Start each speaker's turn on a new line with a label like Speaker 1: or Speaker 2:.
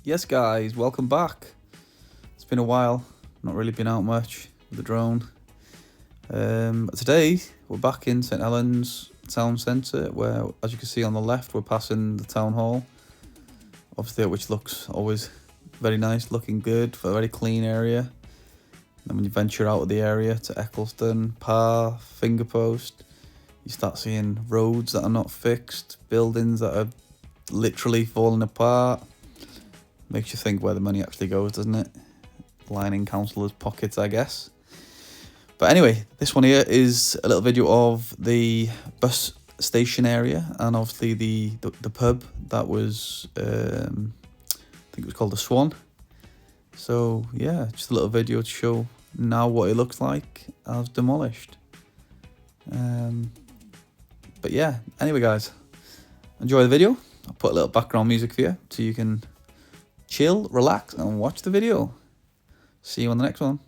Speaker 1: Yes guys, welcome back. It's been a while, not really been out much with the drone. Today we're back in St Helens town centre, where as you can see on the left we're passing the town hall, obviously, which looks always very nice, looking good, for a very clean area. And then when you venture out of the area to Eccleston, Parr, Fingerpost, you start seeing roads that are not fixed, buildings that are literally falling apart. Makes you think where the money actually goes, doesn't it? Lining councillors' pockets, I guess. But anyway, this one here is a little video of the bus station area, and obviously the pub that was, I think it was called the Swan. So yeah, just a little video to show now what it looks like as demolished. But yeah, anyway guys, enjoy the video. I'll put a little background music for you so you can chill, relax, and watch the video. See you on the next one.